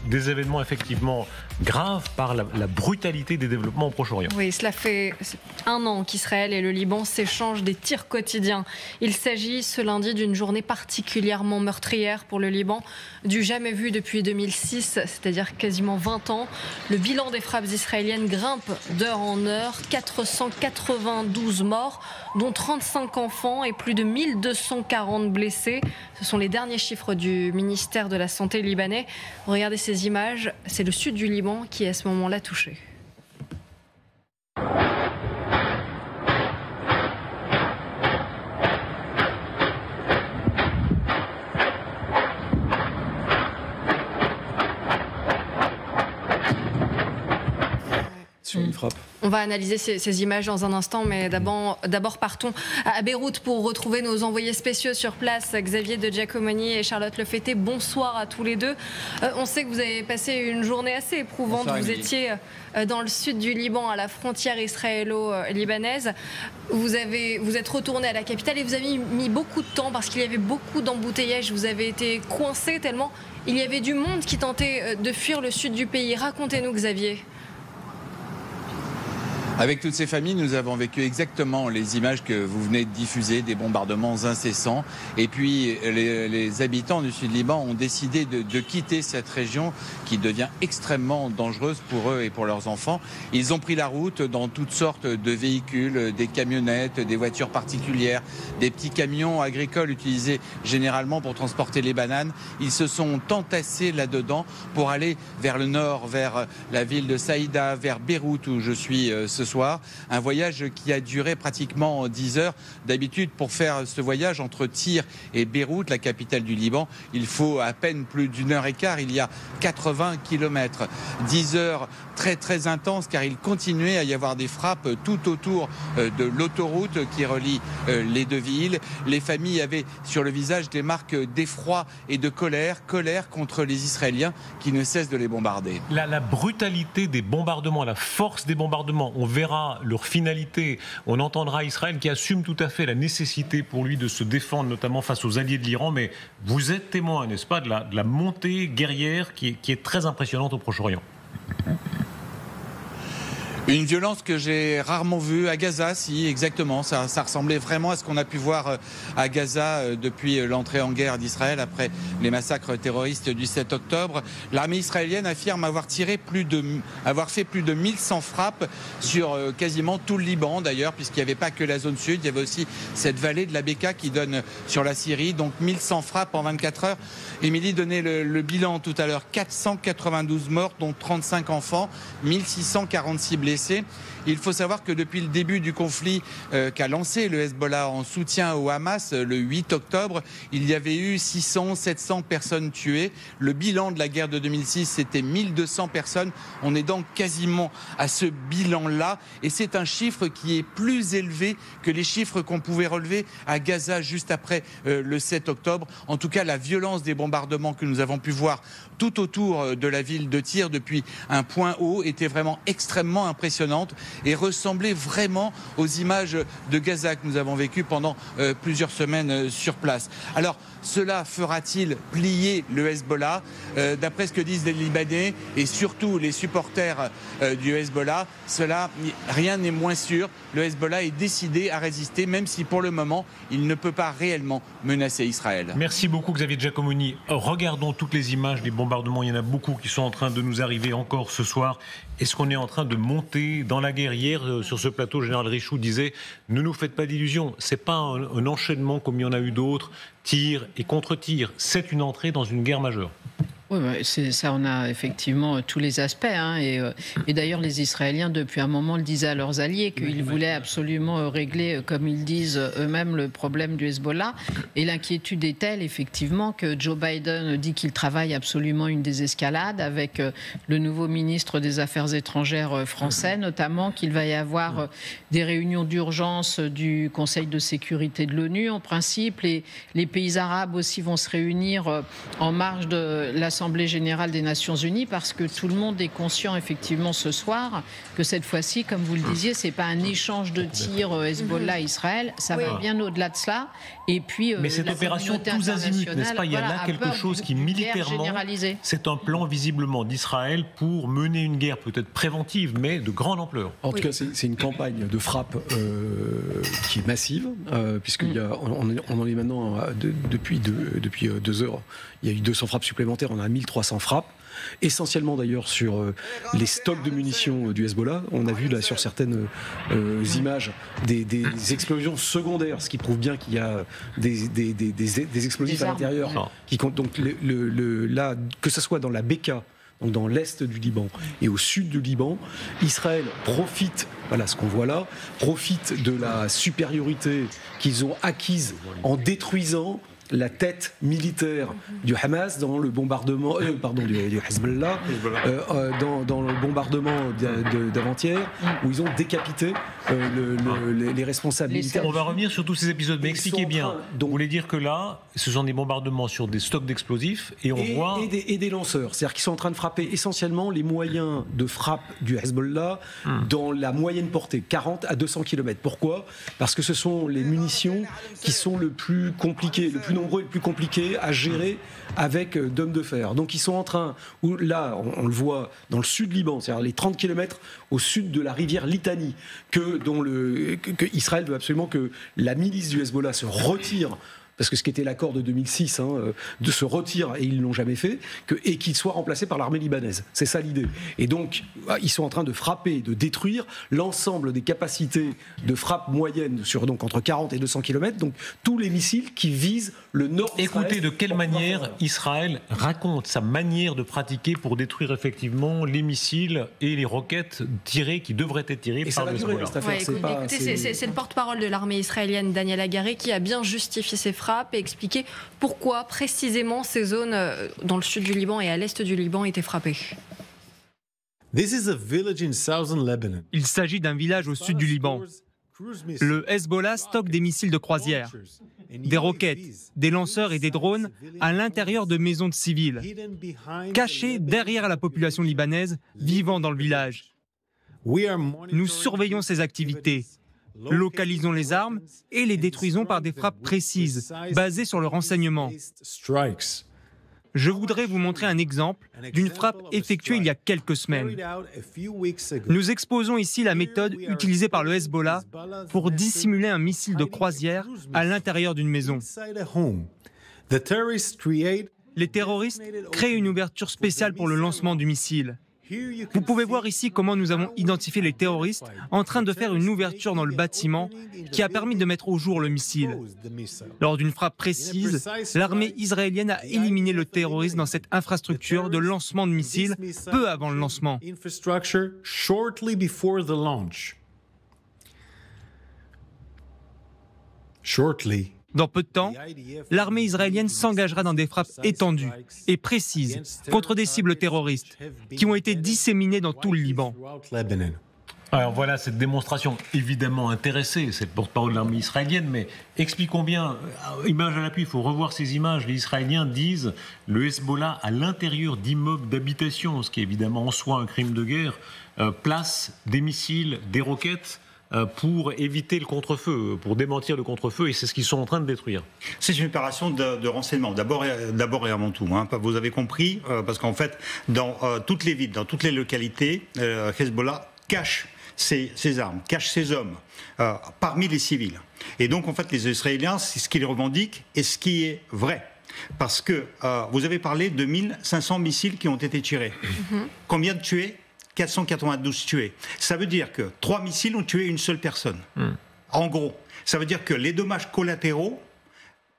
des événements effectivement graves par la brutalité des développements au Proche-Orient. Oui, cela fait 1 an qu'Israël et le Liban s'échangent des tirs quotidiens. Il s'agit ce lundi d'une journée particulièrement meurtrière pour le Liban, du jamais vu depuis 2006, c'est-à-dire quasiment 20 ans. Le bilan des frappes israéliennes grimpe d'heure en heure, 492 morts, dont 35 enfants et plus de 1240 blessés. Ce sont les derniers chiffres du ministère de la Santé libanais. Regardez ces images, c'est le sud du Liban qui est à ce moment-là touché. Une frappe. On va analyser ces images dans un instant, mais d'abord partons à Beyrouth pour retrouver nos envoyés spéciaux sur place, Xavier de Giacomoni et Charlotte Lefetté. Bonsoir à tous les deux. On sait que vous avez passé une journée assez éprouvante. Bonsoir, vous Émilie. étiez dans le sud du Liban, à la frontière israélo-libanaise. Vous êtes retourné à la capitale et vous avez mis beaucoup de temps parce qu'il y avait beaucoup d'embouteillages. Vous avez été coincé tellement il y avait du monde qui tentait de fuir le sud du pays. Racontez-nous, Xavier. Avec toutes ces familles, nous avons vécu exactement les images que vous venez de diffuser, des bombardements incessants. Et puis, les habitants du Sud-Liban ont décidé de quitter cette région qui devient extrêmement dangereuse pour eux et pour leurs enfants. Ils ont pris la route dans toutes sortes de véhicules, des camionnettes, des voitures particulières, des petits camions agricoles utilisés généralement pour transporter les bananes. Ils se sont entassés là-dedans pour aller vers le nord, vers la ville de Saïda, vers Beyrouth où je suis ce soir. Un voyage qui a duré pratiquement 10 heures. D'habitude, pour faire ce voyage entre Tyr et Beyrouth, la capitale du Liban, il faut à peine plus d'1h15. Il y a 80 km. 10 heures très très intenses car il continuait à y avoir des frappes tout autour de l'autoroute qui relie les deux villes. Les familles avaient sur le visage des marques d'effroi et de colère contre les Israéliens qui ne cessent de les bombarder. La brutalité des bombardements, la force des bombardements, on verra leur finalité. On entendra Israël qui assume tout à fait la nécessité pour lui de se défendre, notamment face aux alliés de l'Iran. Mais vous êtes témoin, n'est-ce pas, de la montée guerrière qui est très impressionnante au Proche-Orient. Une violence que j'ai rarement vue à Gaza, si, exactement. Ça ressemblait vraiment à ce qu'on a pu voir à Gaza depuis l'entrée en guerre d'Israël après les massacres terroristes du 7 octobre. L'armée israélienne affirme avoir fait plus de 1100 frappes sur quasiment tout le Liban, d'ailleurs, puisqu'il n'y avait pas que la zone sud, il y avait aussi cette vallée de la Beka qui donne sur la Syrie. Donc 1100 frappes en 24 heures. Émilie donnait le bilan tout à l'heure. 492 morts, dont 35 enfants, 1646 blessés. Il faut savoir que depuis le début du conflit qu'a lancé le Hezbollah en soutien au Hamas le 8 octobre, il y avait eu 600-700 personnes tuées. Le bilan de la guerre de 2006, c'était 1200 personnes. On est donc quasiment à ce bilan-là. Et c'est un chiffre qui est plus élevé que les chiffres qu'on pouvait relever à Gaza juste après le 7 octobre. En tout cas, la violence des bombardements que nous avons pu voir tout autour de la ville de Tyr depuis un point haut était vraiment extrêmement impressionnante et ressemblait vraiment aux images de Gaza que nous avons vécues pendant plusieurs semaines sur place. Alors, cela fera-t-il plier le Hezbollah ? D'après ce que disent les Libanais et surtout les supporters du Hezbollah, rien n'est moins sûr. Le Hezbollah est décidé à résister, même si pour le moment, il ne peut pas réellement menacer Israël. Merci beaucoup Xavier Giacomoni. Regardons toutes les images des bombardements. Il y en a beaucoup qui sont en train de nous arriver encore ce soir. Est-ce qu'on est en train de monter dans la guerre ? Hier, sur ce plateau, le général Richoud disait « Ne nous faites pas d'illusions, ce n'est pas un enchaînement comme il y en a eu d'autres, tir et contre-tir, c'est une entrée dans une guerre majeure. » Oui, c'est ça, on a effectivement tous les aspects. Et d'ailleurs, les Israéliens, depuis un moment, le disaient à leurs alliés qu'ils voulaient absolument régler, comme ils disent eux-mêmes, le problème du Hezbollah. Et l'inquiétude est telle, effectivement, que Joe Biden dit qu'il travaille absolument une désescalade avec le nouveau ministre des Affaires étrangères français, notamment qu'il va y avoir des réunions d'urgence du Conseil de sécurité de l'ONU, en principe. Les pays arabes aussi vont se réunir en marge de l'Assemblée l'Assemblée générale des Nations Unies parce que tout le monde est conscient effectivement ce soir que cette fois-ci, comme vous le disiez, c'est pas un échange de tirs Hezbollah-Israël, ça va bien au-delà de cela. Et puis, mais cette opération tous azimuts, n'est-ce pas? Il y a là quelque chose qui militairement, c'est un plan visiblement d'Israël pour mener une guerre peut-être préventive, mais de grande ampleur. En tout cas, c'est une campagne de frappe qui est massive, puisqu'on en est maintenant depuis 2 heures. Il y a eu 200 frappes supplémentaires, on a 1300 frappes. Essentiellement d'ailleurs sur les stocks de munitions du Hezbollah. On a vu là sur certaines images des explosions secondaires, ce qui prouve bien qu'il y a des explosifs à l'intérieur. Qui comptent donc là, que ce soit dans la Beka, donc dans l'est du Liban et au sud du Liban, Israël profite, voilà ce qu'on voit là, profite de la supériorité qu'ils ont acquise en détruisant la tête militaire du Hamas dans le bombardement, du Hezbollah, dans le bombardement d'avant-hier, où ils ont décapité les responsables militaires. On va revenir sur tous ces épisodes, mais expliquez bien. Vous voulez dire que là, ce sont des bombardements sur des stocks d'explosifs et on voit... Et des lanceurs. C'est-à-dire qu'ils sont en train de frapper essentiellement les moyens de frappe du Hezbollah dans la moyenne portée, 40 à 200 km. Pourquoi ? Parce que ce sont les munitions qui sont le plus compliquées, le plus nombreux et le plus compliqué à gérer avec d'hommes de fer. Donc ils sont en train, là on le voit dans le sud Liban, c'est-à-dire les 30 km au sud de la rivière Litani, que Israël veut absolument que la milice du Hezbollah se retire, parce que ce qui était l'accord de 2006, de se retire, et ils ne l'ont jamais fait, et qu'il soit remplacé par l'armée libanaise. C'est ça l'idée. Et donc, ils sont en train de frapper, de détruire l'ensemble des capacités de frappe moyenne sur donc entre 40 et 200 km, donc tous les missiles qui visent le nord d'Israël. Écoutez de quelle manière Israël raconte sa manière de pratiquer pour détruire effectivement les missiles et les roquettes tirées qui devraient être tirées par le Hezbollah. C'est le porte-parole de l'armée israélienne, Daniel Haggari, qui a bien justifié ces frappes et expliquer pourquoi précisément ces zones dans le sud du Liban et à l'est du Liban étaient frappées. Il s'agit d'un village au sud du Liban. Le Hezbollah stocke des missiles de croisière, des roquettes, des lanceurs et des drones à l'intérieur de maisons de civils, cachés derrière la population libanaise vivant dans le village. Nous surveillons ces activités, localisons les armes et les détruisons par des frappes précises, basées sur le renseignement. Je voudrais vous montrer un exemple d'une frappe effectuée il y a quelques semaines. Nous exposons ici la méthode utilisée par le Hezbollah pour dissimuler un missile de croisière à l'intérieur d'une maison. Les terroristes créent une ouverture spéciale pour le lancement du missile. Vous pouvez voir ici comment nous avons identifié les terroristes en train de faire une ouverture dans le bâtiment qui a permis de mettre au jour le missile. Lors d'une frappe précise, l'armée israélienne a éliminé le terroriste dans cette infrastructure de lancement de missiles peu avant le lancement. Dans peu de temps, l'armée israélienne s'engagera dans des frappes étendues et précises contre des cibles terroristes qui ont été disséminées dans tout le Liban. Alors voilà cette démonstration évidemment intéressée, c'est le porte-parole de l'armée israélienne, mais expliquons bien, image à l'appui, il faut revoir ces images. Les Israéliens disent le Hezbollah à l'intérieur d'immeubles d'habitation, ce qui est évidemment en soi un crime de guerre, place des missiles, des roquettes, pour éviter le contre-feu, pour démentir le contre-feu, et c'est ce qu'ils sont en train de détruire. C'est une opération de renseignement, d'abord et avant tout. Vous avez compris, parce qu'en fait, dans toutes les villes, dans toutes les localités, Hezbollah cache ses armes, cache ses hommes parmi les civils. Et donc, en fait, les Israéliens, c'est ce qu'ils revendiquent et ce qui est vrai. Parce que vous avez parlé de 1500 missiles qui ont été tirés. Combien de tués ? 492 tués. Ça veut dire que 3 missiles ont tué une seule personne. En gros, ça veut dire que les dommages collatéraux,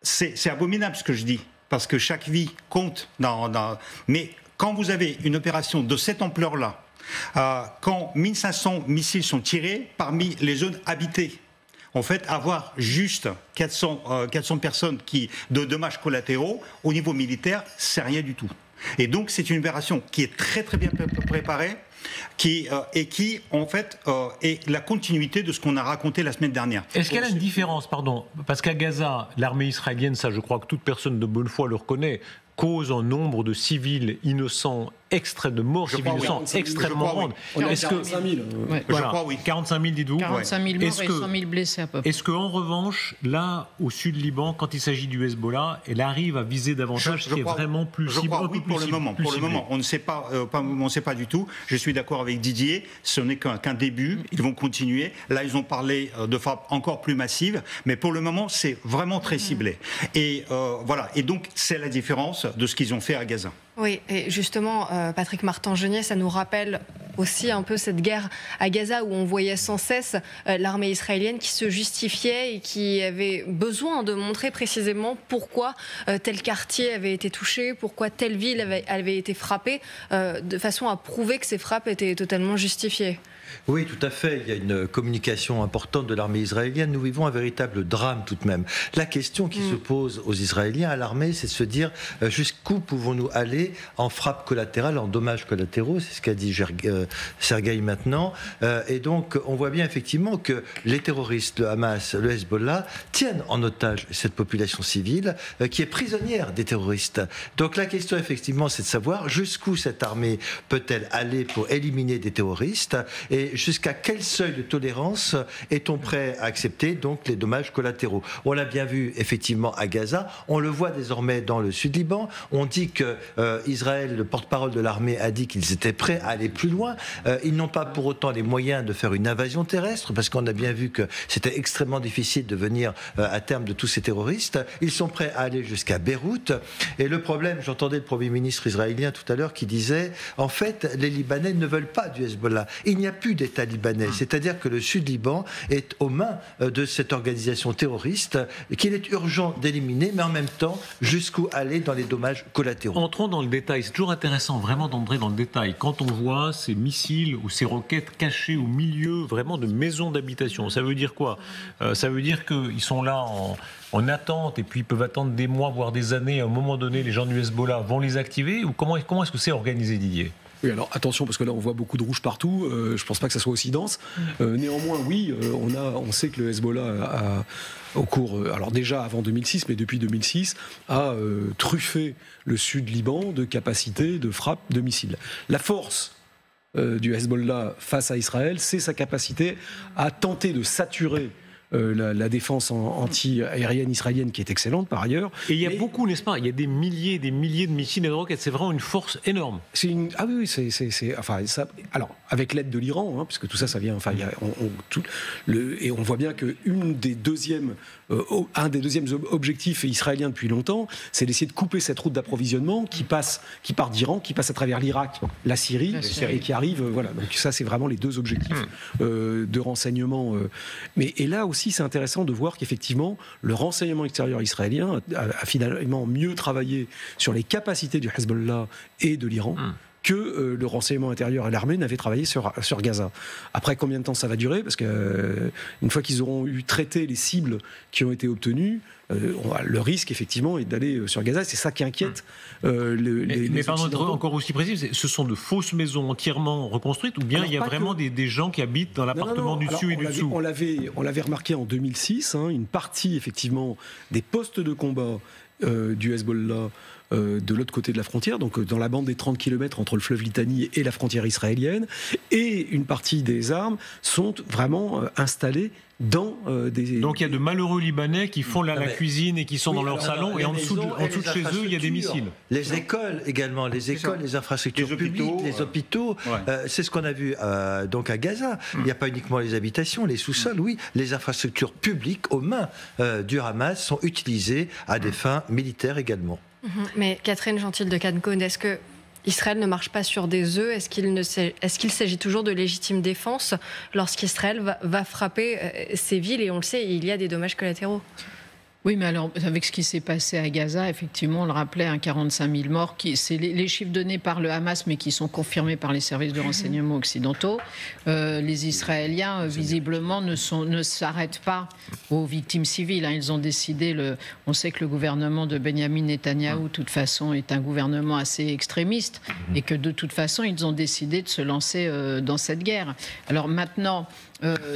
c'est abominable ce que je dis, parce que chaque vie compte. Mais quand vous avez une opération de cette ampleur-là, quand 1500 missiles sont tirés parmi les zones habitées, en fait, avoir juste 400 personnes de dommages collatéraux, au niveau militaire, c'est rien du tout. Et donc, c'est une opération qui est très très bien préparée, qui, en fait, est la continuité de ce qu'on a raconté la semaine dernière. Est-ce qu'il y a une différence, parce qu'à Gaza, l'armée israélienne, ça je crois que toute personne de bonne foi le reconnaît, cause en nombre de civils innocents, de morts civils innocents extrêmement grande. Est-ce que 45 000 Je crois, oui. 45 000, dites-vous. 45 000 morts et 100 000 blessés à peu près. Est-ce qu'en revanche, là, au sud Liban, quand il s'agit du Hezbollah, elle arrive à viser davantage ce qui est vraiment plus ciblé? Oui, pour le moment. On ne sait pas, on ne sait pas du tout. Je suis d'accord avec Didier. Ce n'est qu'un début. Ils vont continuer. Là, ils ont parlé de frappes encore plus massives, mais pour le moment, c'est vraiment très ciblé. Et voilà. Et donc, c'est la différence de ce qu'ils ont fait à Gaza. Oui, et justement, Patrick Martin-Genier, ça nous rappelle aussi un peu cette guerre à Gaza où on voyait sans cesse l'armée israélienne qui se justifiait et qui avait besoin de montrer précisément pourquoi tel quartier avait été touché, pourquoi telle ville avait été frappée, de façon à prouver que ces frappes étaient totalement justifiées. Oui, tout à fait. Il y a une communication importante de l'armée israélienne. Nous vivons un véritable drame tout de même. La question qui se pose aux Israéliens, à l'armée, c'est de se dire jusqu'où pouvons-nous aller en frappe collatérale, en dommages collatéraux. C'est ce qu'a dit Sergueï maintenant. Et donc, on voit bien effectivement que les terroristes, le Hamas, le Hezbollah, tiennent en otage cette population civile qui est prisonnière des terroristes. Donc la question, effectivement, c'est de savoir jusqu'où cette armée peut-elle aller pour éliminer des terroristes et jusqu'à quel seuil de tolérance est-on prêt à accepter donc les dommages collatéraux. On l'a bien vu effectivement à Gaza, on le voit désormais dans le sud Liban. On dit que Israël, le porte-parole de l'armée, a dit qu'ils étaient prêts à aller plus loin. Ils n'ont pas pour autant les moyens de faire une invasion terrestre parce qu'on a bien vu que c'était extrêmement difficile de venir à terme de tous ces terroristes. Ils sont prêts à aller jusqu'à Beyrouth. Et le problème, j'entendais le Premier ministre israélien tout à l'heure qui disait en fait les Libanais ne veulent pas du Hezbollah. Il n'y a plus d'État libanais. C'est-à-dire que le Sud-Liban est aux mains de cette organisation terroriste qu'il est urgent d'éliminer, mais en même temps, jusqu'où aller dans les dommages collatéraux. Entrons dans le détail. C'est toujours intéressant vraiment d'entrer dans le détail. Quand on voit ces missiles ou ces roquettes cachées au milieu vraiment de maisons d'habitation, ça veut dire quoi? Ça veut dire qu'ils sont là en attente et puis ils peuvent attendre des mois, voire des années. À un moment donné, les gens du Hezbollah vont les activer ou comment est-ce que c'est organisé, Didier? Oui, alors attention, parce que là, on voit beaucoup de rouge partout. Je ne pense pas que ça soit aussi dense. Néanmoins, oui, on sait que le Hezbollah au cours, alors déjà avant 2006, mais depuis 2006, a truffé le sud Liban de capacités de frappe de missiles. La force du Hezbollah face à Israël, c'est sa capacité à tenter de saturer la défense anti-aérienne israélienne qui est excellente par ailleurs. Et il y a beaucoup, n'est-ce pas? Il y a des milliers de missiles et de roquettes. C'est vraiment une force énorme. Ah oui, enfin, ça, alors, avec l'aide de l'Iran, hein, puisque tout ça, ça vient. Enfin, et on voit bien que un des deuxièmes objectifs israéliens depuis longtemps, c'est d'essayer de couper cette route d'approvisionnement qui part d'Iran, qui passe à travers l'Irak, la Syrie, et qui arrive. Voilà. Donc ça, c'est vraiment les deux objectifs de renseignement. Et là aussi, c'est intéressant de voir qu'effectivement, le renseignement extérieur israélien a finalement mieux travaillé sur les capacités du Hezbollah et de l'Iran que le renseignement intérieur et l'armée n'avaient travaillé sur Gaza. Après, combien de temps ça va durer? Parce qu'une fois qu'ils auront traité les cibles qui ont été obtenues, le risque, effectivement, est d'aller sur Gaza. C'est ça qui inquiète mais pardon d'être encore aussi précis, ce sont de fausses maisons entièrement reconstruites ou bien alors, il y a vraiment des gens qui habitent dans l'appartement du dessus et du dessous? On l'avait remarqué en 2006, hein, une partie, effectivement, des postes de combat du Hezbollah de l'autre côté de la frontière, donc dans la bande des 30 km entre le fleuve Litani et la frontière israélienne, et une partie des armes sont vraiment installées dans des... Donc il y a de malheureux Libanais qui font la cuisine et qui sont dans leur salon et en dessous de chez eux il y a des missiles. Les écoles également, les infrastructures publiques, les hôpitaux, c'est ce qu'on a vu donc à Gaza. Il n'y a pas uniquement les habitations, les sous-sols, oui, les infrastructures publiques aux mains du Hamas sont utilisées à des fins militaires également. Mais Catherine Gentil de Cancun, est-ce que Israël ne marche pas sur des œufs? Est-ce qu'il s'agit toujours de légitime défense lorsqu'Israël va frapper ces villes? Et on le sait, il y a des dommages collatéraux. Oui, mais alors, avec ce qui s'est passé à Gaza, effectivement, on le rappelait, 45 000 morts, c'est les chiffres donnés par le Hamas, mais qui sont confirmés par les services de renseignement occidentaux. Les Israéliens, visiblement, ne s'arrêtent pas aux victimes civiles. Ils ont décidé, on sait que le gouvernement de Benyamin Netanyahou, de toute façon, est un gouvernement assez extrémiste, et que de toute façon, ils ont décidé de se lancer dans cette guerre. Alors maintenant...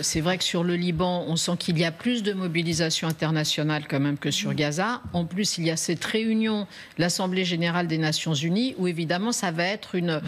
c'est vrai que sur le Liban, on sent qu'il y a plus de mobilisation internationale que quand même que sur Gaza. En plus, il y a cette réunion, l'Assemblée générale des Nations unies, où évidemment, ça va être une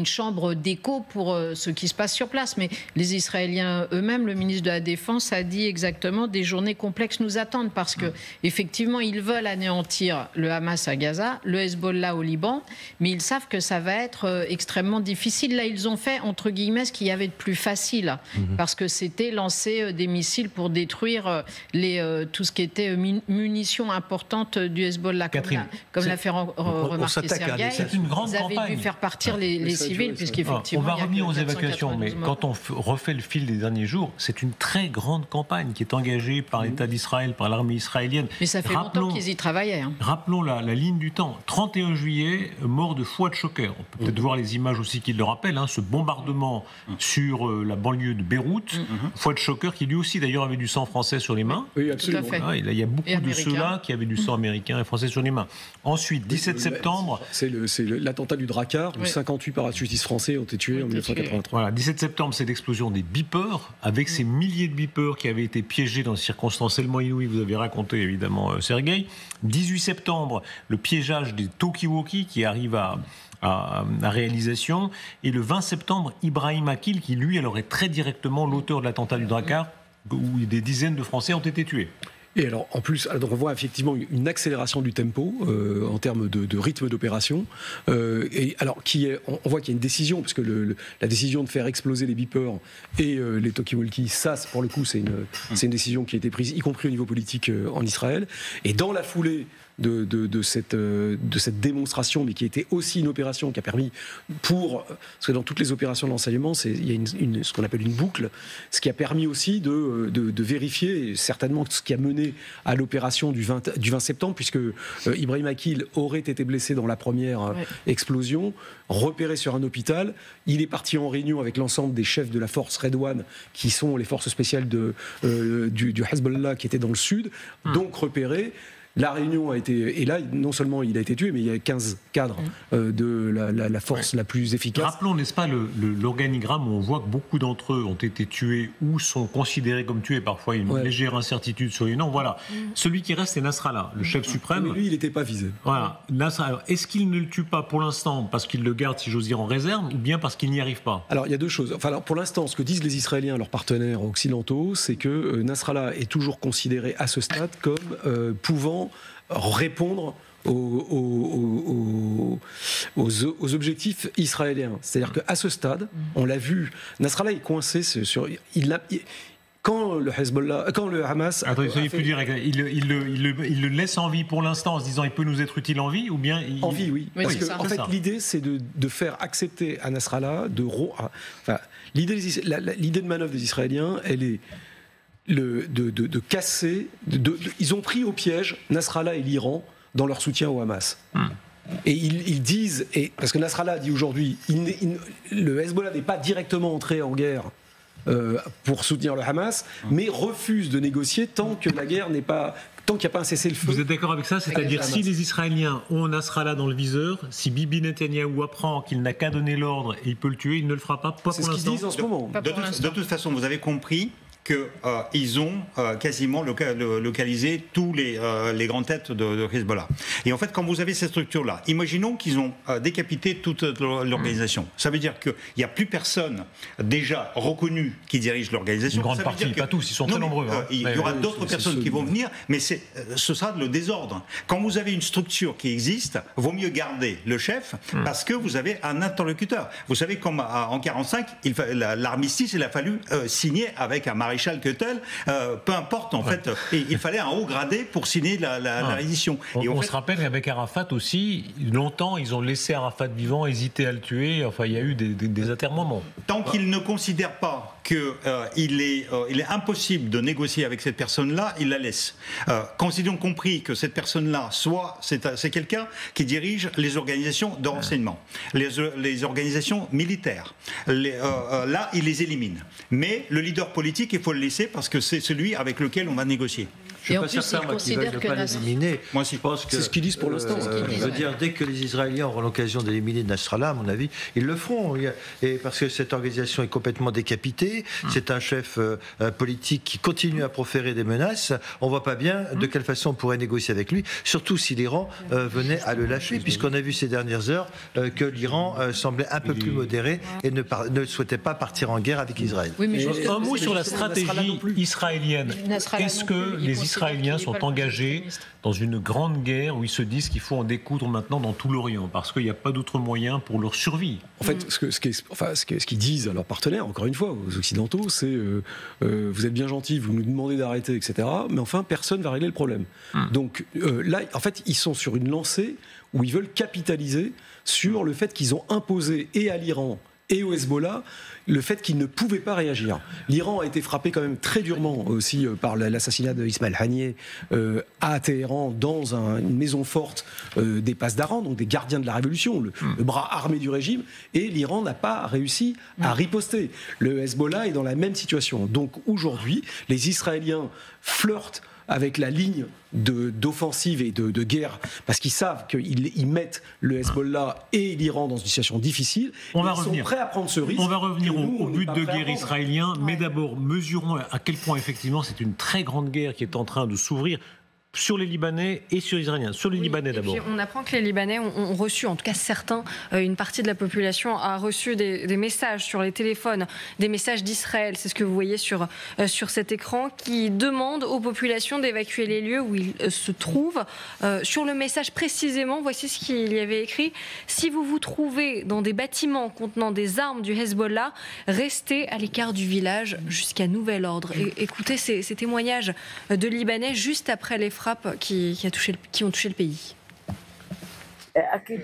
chambre d'écho pour ce qui se passe sur place. Mais les Israéliens eux-mêmes, le ministre de la Défense a dit exactement des journées complexes nous attendent parce que effectivement, ils veulent anéantir le Hamas à Gaza, le Hezbollah au Liban, mais ils savent que ça va être extrêmement difficile. Là, ils ont fait, entre guillemets, ce qu'il y avait de plus facile, parce que c'était lancer des missiles pour détruire tout ce qui était munitions importantes du Hezbollah. Comme l'a fait remarquer Sergueï, c'est une grande campagne. Vous avez dû faire partir les civils, puisqu'effectivement... On va revenir aux évacuations, mais quand on refait le fil des derniers jours, c'est une très grande campagne qui est engagée par l'État d'Israël, par l'armée israélienne. Mais ça fait longtemps qu'ils y travaillaient. Rappelons la ligne du temps. 31 juillet, mort de Fouad Choker. On peut peut-être voir les images aussi qui le rappellent, ce bombardement sur la banlieue de Beyrouth. Fouad Choker, qui lui aussi d'ailleurs avait du sang français sur les mains. Oui, absolument. Il y a beaucoup de ceux-là qui avaient du sang américain et français sur les mains. Ensuite, 17 septembre... C'est l'attentat du Drakkar, où 58 parachutistes français ont été tués en 1983. Voilà, 17 septembre, c'est l'explosion des beepers, avec ces milliers de beepers qui avaient été piégés dans des circonstances tellement inouïes, vous avez raconté évidemment Sergueï. 18 septembre, le piégeage des talkie-walkie qui arrive à réalisation. Et le 20 septembre, Ibrahim Akil, qui lui, alors est très directement l'auteur de l'attentat du Drakkar, où des dizaines de Français ont été tués. Et alors, en plus, on voit effectivement une accélération du tempo en termes de rythme d'opération. Et alors, on voit qu'il y a une décision, parce que la décision de faire exploser les beepers et les talkie-walkie, ça, pour le coup, c'est une décision qui a été prise, y compris au niveau politique en Israël. Et dans la foulée de cette démonstration, mais qui était aussi une opération qui a permis parce que dans toutes les opérations de l'enseignement, il y a ce qu'on appelle une boucle, ce qui a permis aussi de vérifier, et certainement ce qui a mené à l'opération du 20 septembre, puisque Ibrahim Akil aurait été blessé dans la première explosion, repéré sur un hôpital. Il est parti en réunion avec l'ensemble des chefs de la force Red One, qui sont les forces spéciales du Hezbollah, qui étaient dans le sud, donc repéré. La réunion a été... Et là, non seulement il a été tué, mais il y a 15 cadres de la force la plus efficace. Rappelons, n'est-ce pas, l'organigramme où on voit que beaucoup d'entre eux ont été tués ou sont considérés comme tués. Parfois, il y a une légère incertitude sur les noms. Voilà. Celui qui reste, c'est Nasrallah, le chef suprême. Mais lui, il n'était pas visé. Voilà. Nasrallah. Est-ce qu'il ne le tue pas pour l'instant parce qu'il le garde, si j'ose dire, en réserve, ou bien parce qu'il n'y arrive pas? Alors, il y a deux choses. Enfin, alors, pour l'instant, ce que disent les Israéliens, leurs partenaires occidentaux, c'est que Nasrallah est toujours considéré à ce stade comme pouvant répondre aux objectifs israéliens. C'est-à-dire qu'à ce stade, on l'a vu, Nasrallah est coincé sur... Quand le Hamas... Attendez, soyez plus direct. Il le laisse en vie pour l'instant en se disant il peut nous être utile en vie, ou bien... En vie, oui. Parce que, en fait, l'idée, c'est de faire accepter à Nasrallah l'idée de manœuvre des Israéliens, elle est de casser... ils ont pris au piège Nasrallah et l'Iran dans leur soutien au Hamas. Et ils disent... parce que Nasrallah dit aujourd'hui, le Hezbollah n'est pas directement entré en guerre pour soutenir le Hamas, mais refuse de négocier tant que la guerre n'est pas... Tant qu'il n'y a pas un cessez-le-feu. Vous êtes d'accord avec ça? C'est-à-dire, si les Israéliens ont Nasrallah dans le viseur, si Bibi Netanyahou apprend qu'il n'a qu'à donner l'ordre et il peut le tuer, il ne le fera pas pour l'instant. C'est ce qu'ils disent en ce moment. De toute façon, vous avez compris qu'ils ont quasiment localisé tous les grandes têtes de Hezbollah. Et en fait, quand vous avez cette structure-là, imaginons qu'ils ont décapité toute l'organisation. Ça veut dire qu'il n'y a plus personne déjà reconnu qui dirige l'organisation. Une grande partie, pas tous, ils sont très nombreux. Il y aura d'autres personnes qui vont venir, mais ce sera le désordre. Quand vous avez une structure qui existe, vaut mieux garder le chef parce que vous avez un interlocuteur. Vous savez, comme en 1945, l'armistice, il a fallu signer avec un maréchal Keitel, peu importe en fait, il fallait un haut gradé pour signer la reddition. On se rappelle qu'avec Arafat aussi, longtemps ils ont laissé Arafat vivant, hésité à le tuer, enfin il y a eu des atermoiements. Tant qu'ils ne considèrent pas qu'il est impossible de négocier avec cette personne-là, ils la laissent. Quand ils ont compris que cette personne-là, soit c'est quelqu'un qui dirige les organisations de renseignement, les organisations militaires, là ils les éliminent. Mais le leader politique, il faut le laisser parce que c'est celui avec lequel on va négocier. suis pas certain qu'ils ne veulent pas l'éliminer. Moi, je pense que c'est ce qu'ils disent pour l'instant. Je veux dire, dès que les Israéliens auront l'occasion d'éliminer Nasrallah, à mon avis, ils le feront. Et parce que cette organisation est complètement décapitée, c'est un chef politique qui continue à proférer des menaces. On ne voit pas bien de quelle façon on pourrait négocier avec lui, surtout si l'Iran venait à le lâcher, puisqu'on a vu ces dernières heures que l'Iran semblait un peu plus modéré et ne souhaitait pas partir en guerre avec Israël. Oui, mais un mot sur la stratégie israélienne. Est-ce que les Israéliens sont engagés dans une grande guerre où ils se disent qu'il faut en découdre maintenant dans tout l'Orient, parce qu'il n'y a pas d'autre moyen pour leur survie? En fait, ce qu'ils disent à leurs partenaires, encore une fois, aux Occidentaux, c'est vous êtes bien gentils, vous nous demandez d'arrêter, etc. Mais enfin, personne ne va régler le problème. Donc là, en fait, ils sont sur une lancée où ils veulent capitaliser sur le fait qu'ils ont imposé et à l'Iran et au Hezbollah le fait qu'ils ne pouvaient pas réagir. L'Iran a été frappé quand même très durement aussi par l'assassinat d'Ismaël Haniyeh à Téhéran dans une maison forte des Pasdaran, donc des gardiens de la révolution, le bras armé du régime, et l'Iran n'a pas réussi à riposter. Le Hezbollah est dans la même situation. Donc aujourd'hui, les Israéliens flirtent avec la ligne d'offensive et de guerre, parce qu'ils savent qu'ils mettent le Hezbollah et l'Iran dans une situation difficile. Ils sont prêts à prendre ce risque. On va revenir au but de guerre israélien, mais d'abord, mesurons à quel point effectivement c'est une très grande guerre qui est en train de s'ouvrir sur les Libanais et sur les Israéliens. Sur les Libanais d'abord. On apprend que les Libanais ont reçu, en tout cas certains, une partie de la population a reçu des messages sur les téléphones, des messages d'Israël, c'est ce que vous voyez sur cet écran, qui demandent aux populations d'évacuer les lieux où ils se trouvent. Sur le message précisément, voici ce qu'il y avait écrit: si vous vous trouvez dans des bâtiments contenant des armes du Hezbollah, restez à l'écart du village jusqu'à nouvel ordre. Et écoutez ces témoignages de Libanais juste après les frappes qui ont touché le pays.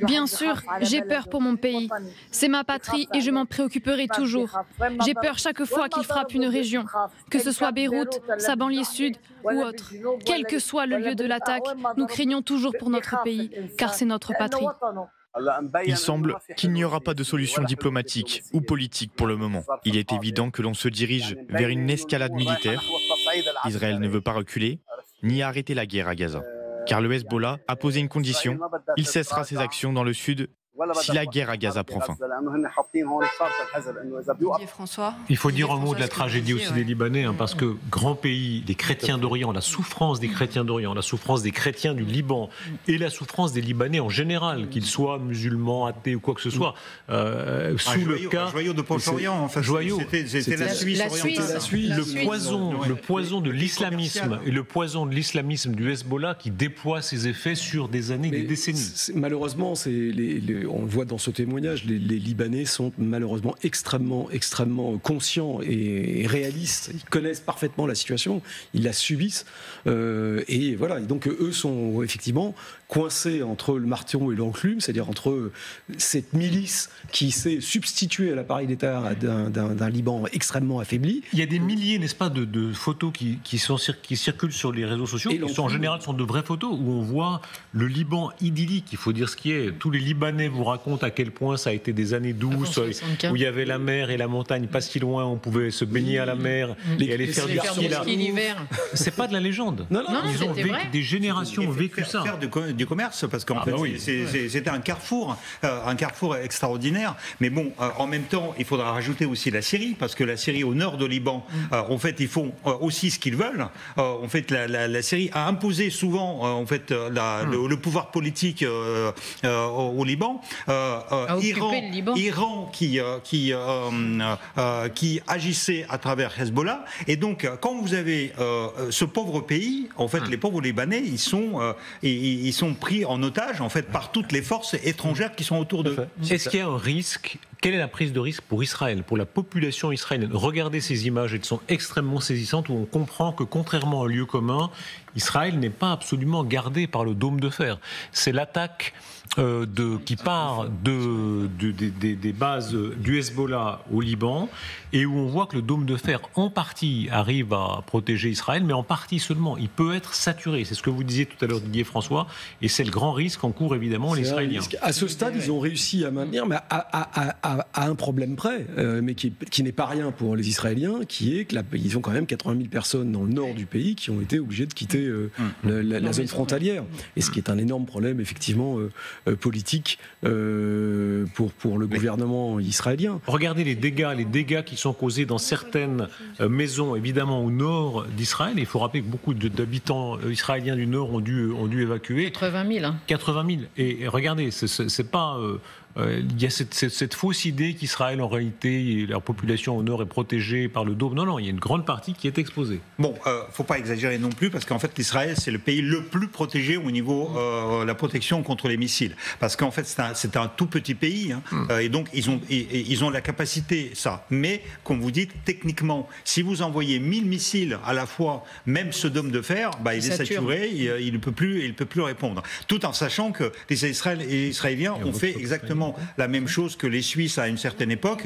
Bien sûr, j'ai peur pour mon pays. C'est ma patrie et je m'en préoccuperai toujours. J'ai peur chaque fois qu'il frappe une région, que ce soit Beyrouth, sa banlieue sud ou autre. Quel que soit le lieu de l'attaque, nous craignons toujours pour notre pays, car c'est notre patrie. Il semble qu'il n'y aura pas de solution diplomatique ou politique pour le moment. Il est évident que l'on se dirige vers une escalade militaire. Israël ne veut pas reculer, ni arrêter la guerre à Gaza. Car le Hezbollah a posé une condition, il cessera ses actions dans le sud si la guerre à Gaza prend fin. François. Il faut dire un mot de la tragédie aussi des Libanais, parce que grand pays des chrétiens d'Orient, la souffrance des chrétiens d'Orient, la souffrance des chrétiens du Liban et la souffrance des Libanais en général, qu'ils soient musulmans, athées ou quoi que ce soit, sous le cas... Un joyau de Proche-Orient, en fait. C'était la Suisse orientale. Le poison de l'islamisme et le poison de l'islamisme du Hezbollah qui déploie ses effets sur des années, des décennies. Malheureusement, on le voit dans ce témoignage, les Libanais sont malheureusement extrêmement conscients et réalistes. Ils connaissent parfaitement la situation, ils la subissent. Et voilà. Et donc eux sont effectivement coincés entre le marteau et l'enclume, c'est-à-dire entre cette milice qui s'est substituée à l'appareil d'État d'un Liban extrêmement affaibli. Il y a des milliers, n'est-ce pas, de photos qui circulent sur les réseaux sociaux, qui en général sont de vraies photos, où on voit le Liban idyllique, il faut dire ce qui est. Tous les Libanais vous racontent à quel point ça a été des années douces, où il y avait la mer et la montagne pas si loin, on pouvait se baigner à la mer et aller faire du ski là. C'est pas de la légende. Non, ils ont vécu, des générations ont vécu ça. Faire du commerce, parce qu'en fait, c'était un carrefour extraordinaire. Mais bon, en même temps, il faudra rajouter aussi la Syrie, parce que la Syrie au nord de Liban, en fait, ils font aussi ce qu'ils veulent. En fait, la Syrie a imposé souvent, en fait, le pouvoir politique au Liban. Iran qui agissait à travers Hezbollah. Et donc, quand vous avez ce pauvre pays, en fait, les pauvres Libanais, ils sont pris en otage, en fait, par toutes les forces étrangères qui sont autour d'eux. Est-ce qu'il y a un risque? Quelle est la prise de risque pour Israël, pour la population israélienne? Regardez ces images, elles sont extrêmement saisissantes, où on comprend que, contrairement à un lieu commun, Israël n'est pas absolument gardé par le dôme de fer. C'est l'attaque qui part des bases du Hezbollah au Liban, et où on voit que le dôme de fer, en partie, arrive à protéger Israël, mais en partie seulement. Il peut être saturé. C'est ce que vous disiez tout à l'heure, Didier François, et c'est le grand risque qu'encourent évidemment les Israéliens. À ce stade, ils ont réussi à maintenir, mais à à un problème près, mais qui n'est pas rien pour les Israéliens, qui est qu'ils ont quand même 80 000 personnes dans le nord du pays qui ont été obligées de quitter la zone frontalière. Et ce qui est un énorme problème, effectivement, politique pour le gouvernement israélien. Regardez les dégâts qui sont causés dans certaines maisons, évidemment au nord d'Israël. Il faut rappeler que beaucoup d'habitants israéliens du nord ont dû évacuer. 80 000. 80 000. Et regardez, c'est pas... il y a cette fausse idée qu'Israël, en réalité, leur population au nord est protégée par le dôme. Non, il y a une grande partie qui est exposée. Bon, faut pas exagérer non plus, parce qu'en fait, l'Israël, c'est le pays le plus protégé au niveau de la protection contre les missiles. Parce qu'en fait, c'est un tout petit pays, et donc ils ont la capacité, ça. Mais, comme vous dites, techniquement, si vous envoyez 1000 missiles à la fois, même ce dôme de fer, il est saturé, il ne peut plus répondre. Tout en sachant que les Israéliens ont fait exactement la même chose que les Suisses à une certaine époque.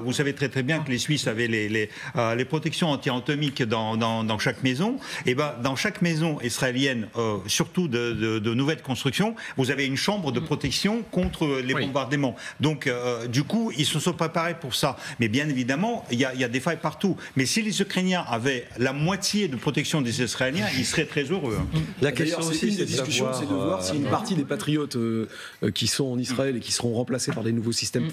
Vous savez très très bien que les Suisses avaient les protections anti-atomiques dans chaque maison. Et dans chaque maison israélienne, surtout de nouvelles constructions, vous avez une chambre de protection contre les bombardements. Donc du coup, ils se sont préparés pour ça. Mais bien évidemment, il y a des failles partout. Mais si les Ukrainiens avaient la moitié de protection des Israéliens, ils seraient très heureux. La question aussi, c'est de voir si une partie des patriotes qui sont en Israël et qui seront remplacés par des nouveaux systèmes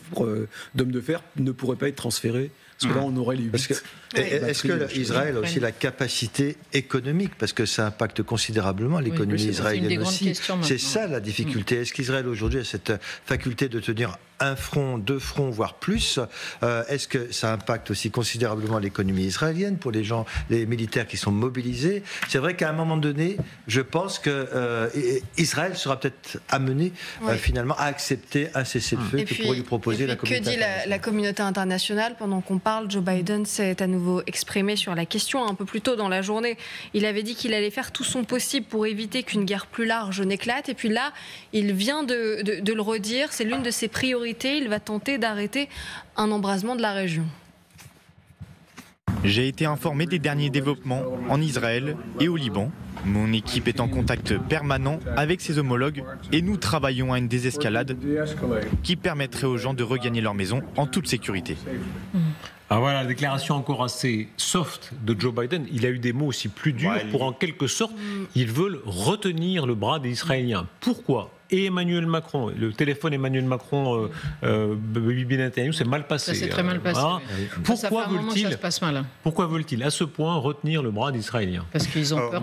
d'hommes de fer ne pourraient pas être transférés. Parce que là, on aurait les 8. Est-ce que Israël a aussi la capacité économique? Parce que ça impacte considérablement l'économie israélienne aussi. C'est ça la difficulté. Est-ce qu'Israël aujourd'hui a cette faculté de tenir un front, 2 fronts, voire plus? Est-ce que ça impacte aussi considérablement l'économie israélienne pour les militaires qui sont mobilisés? C'est vrai qu'à un moment donné, je pense que Israël sera peut-être amené finalement à accepter un cessez-le-feu que pourrait lui proposer la communauté internationale. Que dit la communauté internationale? Pendant qu'on parle, Joe Biden s'est à nouveau exprimé sur la question un peu plus tôt dans la journée. Il avait dit qu'il allait faire tout son possible pour éviter qu'une guerre plus large n'éclate. Et puis là, il vient de le redire, c'est l'une de ses priorités. Il va tenter d'arrêter un embrasement de la région. J'ai été informé des derniers développements en Israël et au Liban. Mon équipe est en contact permanent avec ses homologues et nous travaillons à une désescalade qui permettrait aux gens de regagner leur maison en toute sécurité. Ah voilà, la déclaration encore assez soft de Joe Biden. Il a eu des mots aussi plus durs pour, en quelque sorte, ils veulent retenir le bras des Israéliens. Pourquoi ? Et Emmanuel Macron, le téléphone Emmanuel Macron, Bibi Netanyahu, c'est mal passé. Ça s'est très mal passé. Pourquoi veulent-ils à ce point retenir le bras d'Israéliens? Parce qu'ils ont peur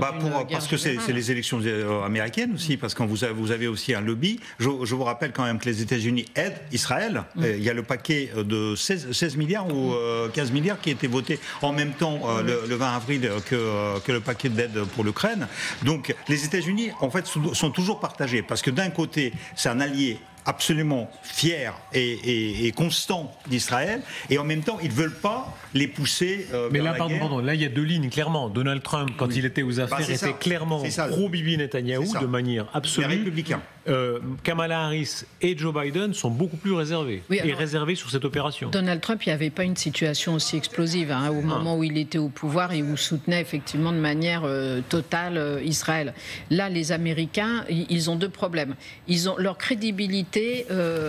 parce que c'est les élections américaines aussi, parce que vous avez aussi un lobby. Je vous rappelle quand même que les États-Unis aident Israël. Il y a le paquet de 16 milliards ou 15 milliards qui a été voté en même temps le 20 avril que le paquet d'aide pour l'Ukraine. Donc les États-Unis, en fait, sont toujours partagés, parce que d'un côté, c'est un allié absolument fier et constant d'Israël, et en même temps, ils ne veulent pas les pousser mais vers là, la guerre. pardon, là, il y a 2 lignes, clairement. Donald Trump, quand il était aux affaires, était clairement pro-Bibi Netanyahou, de manière absolue. Les républicains. Kamala Harris et Joe Biden sont beaucoup plus réservés, réservés sur cette opération. Donald Trump, il n'y avait pas une situation aussi explosive au moment où il était au pouvoir et où soutenait effectivement de manière totale Israël. Là, les Américains, ils ont 2 problèmes. Ils ont leur crédibilité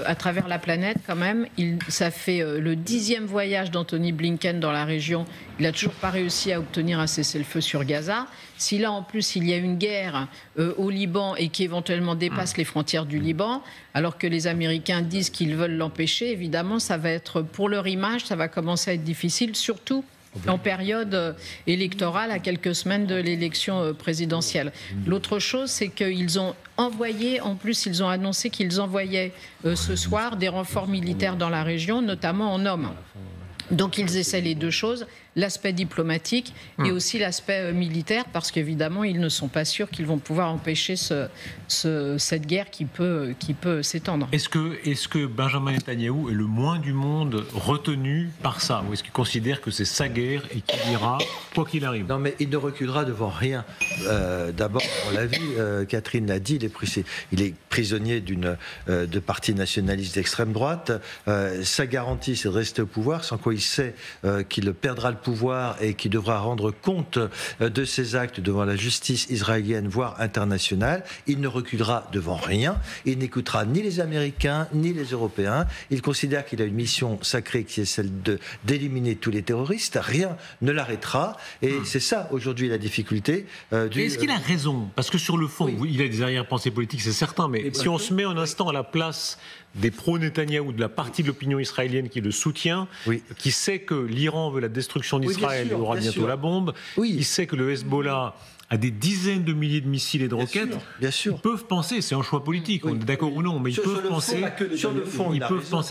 à travers la planète quand même. Ça fait le 10e voyage d'Anthony Blinken dans la région. Il n'a toujours pas réussi à obtenir un cessez-le-feu sur Gaza. Si là, en plus, il y a une guerre au Liban et qui éventuellement dépasse les frontières du Liban, alors que les Américains disent qu'ils veulent l'empêcher, évidemment, ça va être, pour leur image, ça va commencer à être difficile, surtout en période électorale, à quelques semaines de l'élection présidentielle. L'autre chose, c'est qu'ils ont envoyé, en plus, ils ont annoncé qu'ils envoyaient ce soir des renforts militaires dans la région, notamment en hommes. Donc ils essaient les 2 choses, l'aspect diplomatique et aussi l'aspect militaire, parce qu'évidemment, ils ne sont pas sûrs qu'ils vont pouvoir empêcher cette guerre qui peut s'étendre. Est-ce que Benjamin Netanyahou est le moins du monde retenu par ça? Ou est-ce qu'il considère que c'est sa guerre et qu'il ira, quoi qu'il arrive? Non, mais il ne reculera devant rien. D'abord, on l'a vu, Catherine l'a dit, il est prisonnier de partis nationalistes d'extrême droite. Sa garantie, c'est de rester au pouvoir, sans quoi il sait qu'il perdra le pouvoir et qui devra rendre compte de ses actes devant la justice israélienne, voire internationale. Il ne reculera devant rien. Il n'écoutera ni les Américains, ni les Européens. Il considère qu'il a une mission sacrée qui est celle d'éliminer tous les terroristes. Rien ne l'arrêtera. Et c'est ça, aujourd'hui, la difficulté. Est-ce qu'il a raison? Parce que sur le fond, oui, il a des arrière-pensées politiques, c'est certain, mais si on se met un instant à la place des pro-Netanyahou, de la partie de l'opinion israélienne qui le soutient, qui sait que l'Iran veut la destruction d'Israël et aura bientôt la bombe, il sait que le Hezbollah a des dizaines de milliers de missiles et de roquettes, bien sûr. Ils peuvent penser, c'est un choix politique, on est d'accord ou non, mais ils peuvent penser,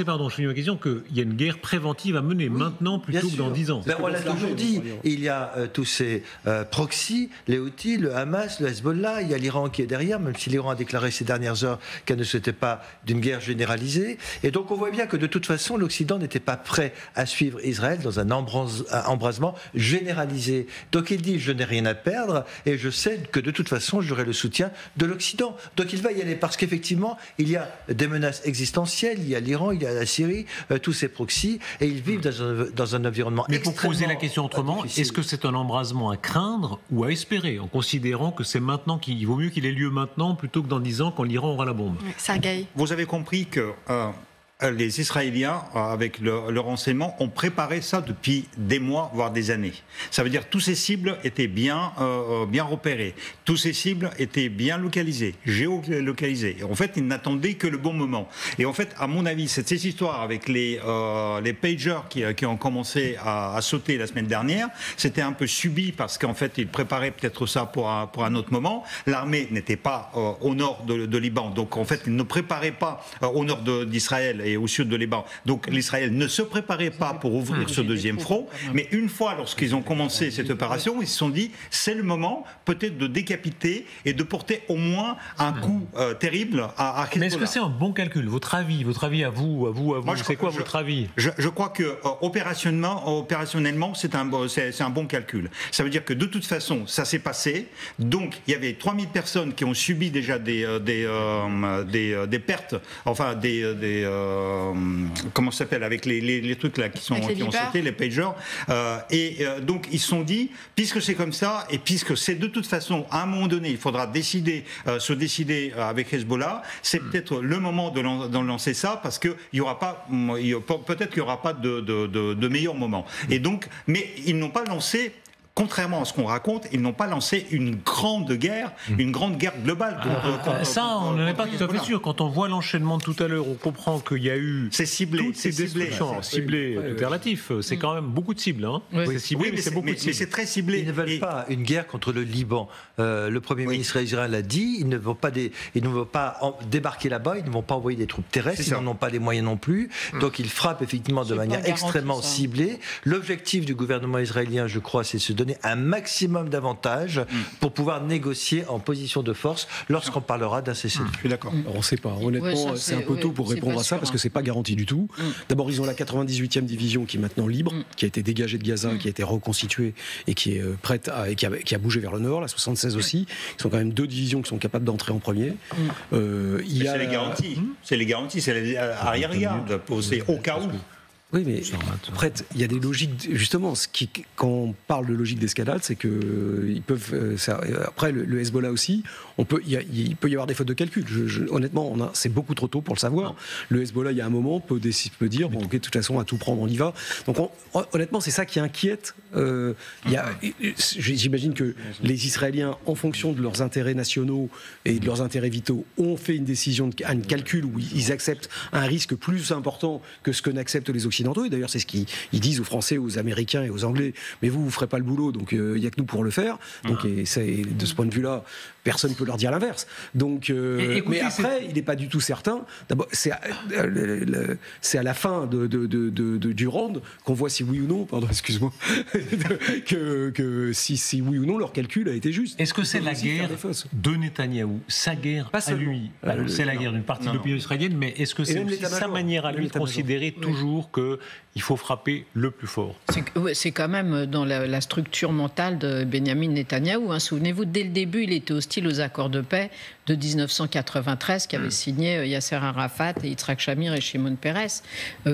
pardon, je finis ma question, qu'il y a une guerre préventive à mener maintenant plutôt que dans 10 ans. On l'a toujours dit, il y a tous ces proxys, les Houthis, le Hamas, le Hezbollah, il y a l'Iran qui est derrière, même si l'Iran a déclaré ces dernières heures qu'elle ne souhaitait pas d'une guerre généralisée. Et donc on voit bien que de toute façon, l'Occident n'était pas prêt à suivre Israël dans un embrasement généralisé. Donc il dit, je n'ai rien à perdre, et je sais que de toute façon, j'aurai le soutien de l'Occident. Donc il va y aller, parce qu'effectivement, il y a des menaces existentielles, il y a l'Iran, il y a la Syrie, tous ces proxys, et ils vivent dans un environnement extrêmement... Mais pour poser la question autrement, est-ce que c'est un embrasement à craindre ou à espérer, en considérant que c'est maintenant qu'il vaut mieux qu'il ait lieu maintenant, plutôt que dans 10 ans, quand l'Iran aura la bombe? Sergueï. Vous avez compris que... les Israéliens, avec le renseignement, ont préparé ça depuis des mois, voire des années. Ça veut dire que tous ces cibles étaient bien repérées. Tous ces cibles étaient bien localisées, géolocalisées. Et en fait, ils n'attendaient que le bon moment. Et en fait, à mon avis, ces histoires avec les pagers qui ont commencé à sauter la semaine dernière, c'était un peu subi parce qu'en fait, ils préparaient peut-être ça pour un autre moment. L'armée n'était pas au nord de Liban. Donc, en fait, ils ne préparaient pas au nord d'Israël et au sud de Liban. Donc l'Israël ne se préparait pas pour ouvrir ce deuxième front, mais une fois, lorsqu'ils ont commencé cette opération, ils se sont dit, c'est le moment peut-être de décapiter et de porter au moins un coup terrible à Hezbollah. Mais est-ce que c'est un bon calcul? Votre avis à vous, c'est quoi votre avis? Je crois que opérationnellement, c'est un bon calcul. Ça veut dire que de toute façon, ça s'est passé. Donc, il y avait 3000 personnes qui ont subi déjà des pertes, enfin comment ça s'appelle, avec les trucs là qui ont sauté, les pagers. Donc ils se sont dit, puisque c'est comme ça, et puisque c'est de toute façon, à un moment donné, il faudra se décider avec Hezbollah, c'est peut-être le moment de lancer ça, parce que peut-être qu'il n'y aura pas de meilleur moment. Et donc, mais ils n'ont pas lancé... Contrairement à ce qu'on raconte, ils n'ont pas lancé une grande guerre globale. Ça, on n'en est pas tout à fait sûr. Quand on voit l'enchaînement de tout à l'heure, on comprend qu'il y a eu toutes ces destructions ciblées. Tout est relatif. C'est quand même beaucoup de cibles. Hein. C'est ciblé, mais c'est beaucoup de cibles. Mais c'est très ciblé. Ils ne veulent pas une guerre contre le Liban. Le Premier ministre israélien l'a dit. Ils ne vont pas débarquer là-bas. Ils ne vont pas envoyer des troupes terrestres. Ils n'en ont pas les moyens non plus. Donc ils frappent effectivement de manière extrêmement ciblée. L'objectif du gouvernement israélien, je crois, c'est de se donner un maximum d'avantages pour pouvoir négocier en position de force lorsqu'on parlera d'un cessez-le-feu. Je suis d'accord. On ne sait pas. Honnêtement, c'est un peu tôt pour répondre à ça parce que c'est pas garanti du tout. D'abord, ils ont la 98e division qui est maintenant libre, qui a été dégagée de Gaza, qui a été reconstituée et qui est prête et qui a bougé vers le nord. La 76 aussi. Ils sont quand même 2 divisions qui sont capables d'entrer en premier. C'est les garanties. C'est les garanties. C'est les arrière-garde. C'est au cas où. Oui, mais après, il y a des logiques. Justement, quand on parle de logique d'escalade, c'est que ils peuvent. Après, le Hezbollah aussi, il peut y avoir des fautes de calcul. Honnêtement, c'est beaucoup trop tôt pour le savoir. Le Hezbollah, il y a un moment, peut dire bon, ok, de toute façon, à tout prendre, on y va. Donc, honnêtement, c'est ça qui inquiète. J'imagine que les Israéliens, en fonction de leurs intérêts nationaux et de leurs intérêts vitaux, ont fait une décision, un calcul où ils acceptent un risque plus important que ce que n'acceptent les Occidentaux. Et d'ailleurs, c'est ce qu'ils disent aux Français, aux Américains et aux Anglais. Mais vous ferez pas le boulot, donc il n'y a que nous pour le faire. Donc, de ce point de vue-là, personne ne peut leur dire l'inverse. Donc, mais après, il n'est pas du tout certain. D'abord, c'est à la fin du round qu'on voit si oui ou non, pardon, excuse-moi, que si oui ou non leur calcul a été juste. Est-ce que c'est la guerre de Netanyahou, sa guerre à lui? C'est la guerre d'une partie de l'opinion israélienne, mais est-ce que c'est aussi sa manière à lui de considérer toujours qu'il faut frapper le plus fort? C'est quand même dans la structure mentale de Benyamin Netanyahou. Hein. Souvenez-vous, dès le début, il était hostile aux accords de paix de 1993 qu'avaient signé Yasser Arafat et Yitzhak Shamir et Shimon Peres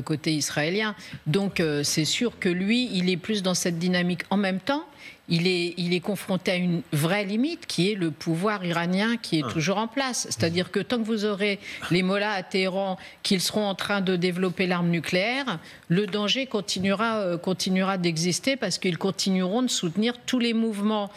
côté israélien. Donc c'est sûr que lui, il est plus dans cette cette dynamique. En même temps, il est confronté à une vraie limite qui est le pouvoir iranien qui est toujours en place. C'est-à-dire que tant que vous aurez les mollahs à Téhéran qu'ils seront en train de développer l'arme nucléaire, le danger continuera d'exister parce qu'ils continueront de soutenir tous les mouvements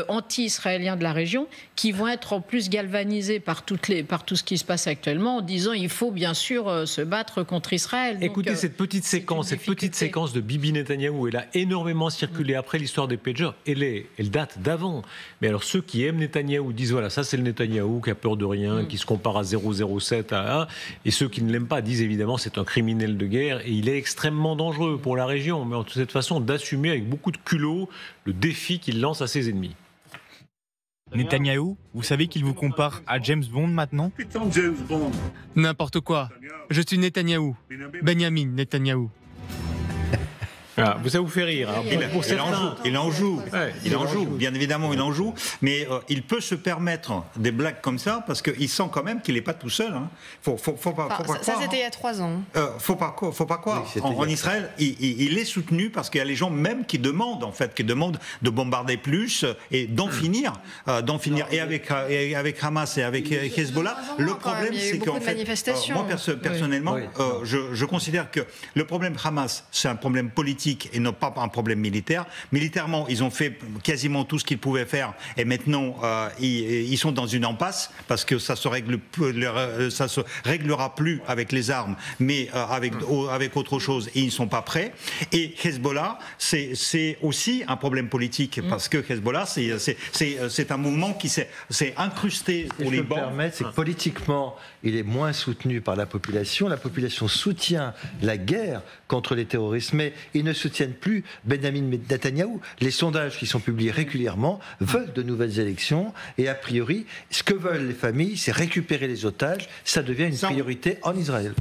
anti-israéliens de la région qui vont être en plus galvanisés par tout ce qui se passe actuellement en disant il faut bien sûr se battre contre Israël. Écoutez, cette petite séquence de Bibi Netanyahou, elle a énormément circulé après l'histoire des pagers. Elle date d'avant. Mais alors ceux qui aiment Netanyahou disent voilà, ça c'est le Netanyahou qui a peur de rien, qui se compare à 007, à 1. Et ceux qui ne l'aiment pas disent évidemment c'est un criminel de guerre et il est extrêmement dangereux pour la région. Mais de cette façon d'assumer avec beaucoup de culot le défi qu'il lance à ses ennemis. Netanyahou, vous savez qu'il vous compare à James Bond maintenant? N'importe quoi. Je suis Netanyahou. Benjamin Netanyahou. Ah, ça vous fait rire. Hein, il en joue, bien évidemment, il en joue, mais il peut se permettre des blagues comme ça parce qu'il sent quand même qu'il n'est pas tout seul. Hein. Faut pas croire. Ça, c'était il y a 3 ans. Faut pas croire. Oui, en Israël, il est soutenu parce qu'il y a les gens même qui demandent de bombarder plus et d'en finir, et avec Hamas et avec Hezbollah. Le problème, c'est qu'en fait, moi personnellement, je considère que le problème Hamas, c'est un problème politique et non pas un problème militaire. Militairement, ils ont fait quasiment tout ce qu'ils pouvaient faire et maintenant ils sont dans une impasse parce que ça se réglera plus avec les armes, mais avec autre chose et ils ne sont pas prêts. Et Hezbollah, c'est aussi un problème politique parce que Hezbollah, c'est un mouvement qui s'est incrusté au Liban. Je me permets, c'est que politiquement, il est moins soutenu par la population. La population soutient la guerre contre les terroristes, mais ils ne soutiennent plus Benjamin Netanyahou. Les sondages qui sont publiés régulièrement veulent de nouvelles élections et a priori, ce que veulent les familles, c'est récupérer les otages. Ça devient une priorité en Israël.